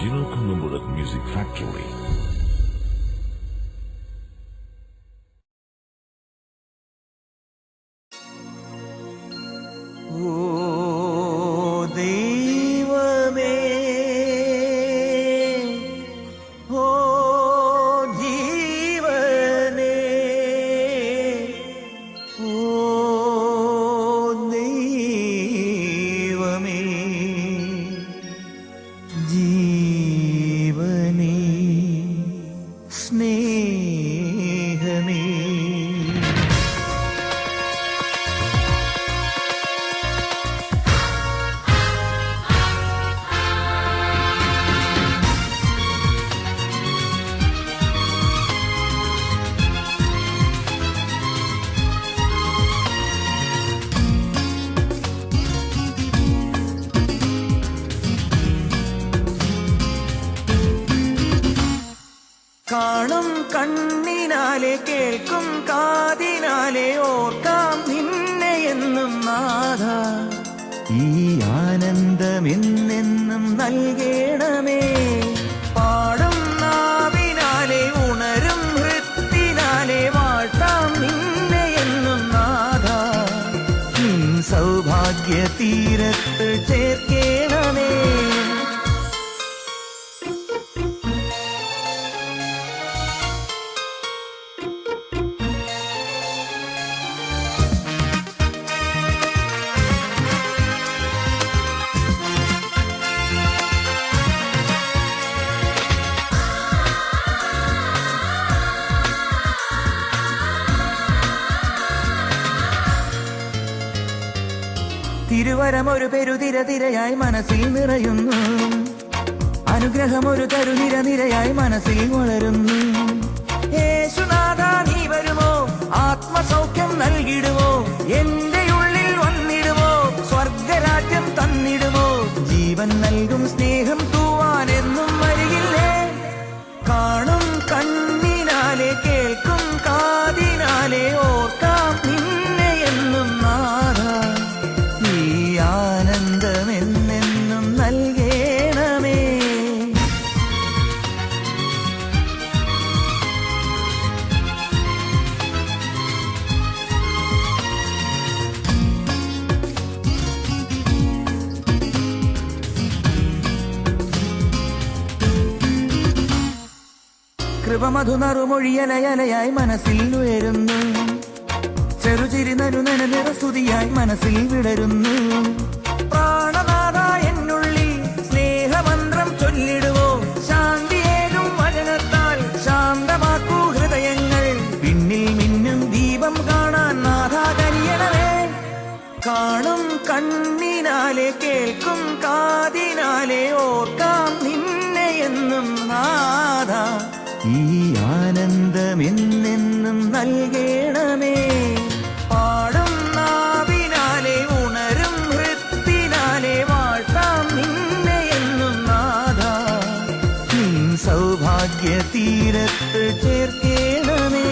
Gino Columburat Music Factory. കാണും കണ്ണിനാലെ കേൾക്കും കാതിനാലെ ഓർക്കാം നിന്നെ എന്നും നാഥ. ഈ ആനന്ദമെന്നെന്നും നൽകണമേ. പാടും നാവിനാലെ ഉണരും ഹൃത്തിനാലെ വാഴ്ത്താം നിന്നെ എന്നും നാഥ. നിൻ സൗഭാഗ്യ തീരത്ത് ചേർക്കണമേ. തിരുവരമൊരു പെരുതിരതിരയായി മനസ്സിൽ നിറയുന്നു. അനുഗ്രഹമൊരു തരുനിര നിരയായി മനസ്സിൽ വളരുന്നു. യേശുനാഥ നീ വരുമോ? ആത്മസൗഖ്യം നൽകിടുമോ? എന്റെ ഉള്ളിൽ വന്നിടുമോ? സ്വർഗരാജ്യം തന്നിടുമോ? ജീവൻ നൽകും സ്നേഹം തൂവാൻ എന്നും വരികില്ലേ? കാണും കണ്ണിനാലെ കേൾക്കും കാതിനാലെ ഓർക്കാം നിന്നെ എന്നും നാഥ. ആനന്ദമെന്നെന്നും നൽകണമേ. കൃപമധുനറുമൊഴിയലയലയായി മനസ്സിൽ ഉയരുന്നു. ചെറുചിരി നരുനന നിറസ്തുതിയായി മനസ്സിൽ വിടരുന്നു. പ്രാണനാഥ എന്നുള്ളിൽ സ്നേഹമന്ത്രം ചൊല്ലിടുവോ? ശാന്തിയേകും വചനത്താൽ ശാന്തമാക്കൂ ഹൃദയങ്ങൾ. പിന്നിൽ മിന്നും ദീപം കാണാൻ നാഥ കനിയണമേ. കാണും കണ്ണിനാലെ കേൾക്കും കാതിനാലെ ഓർക്കാം നിന്നെ എന്നും നാഥ. ഈ ആനന്ദമെന്നെന്നും നൽകണമേ. പാടും നാവിനാലെ ഉണരും ഹൃത്തിനാലെ വാഴ്ത്താം നിന്നെ എന്നും നാഥ. നിൻ സൗഭാഗ്യ തീരത്ത് ചേർക്കണമേ.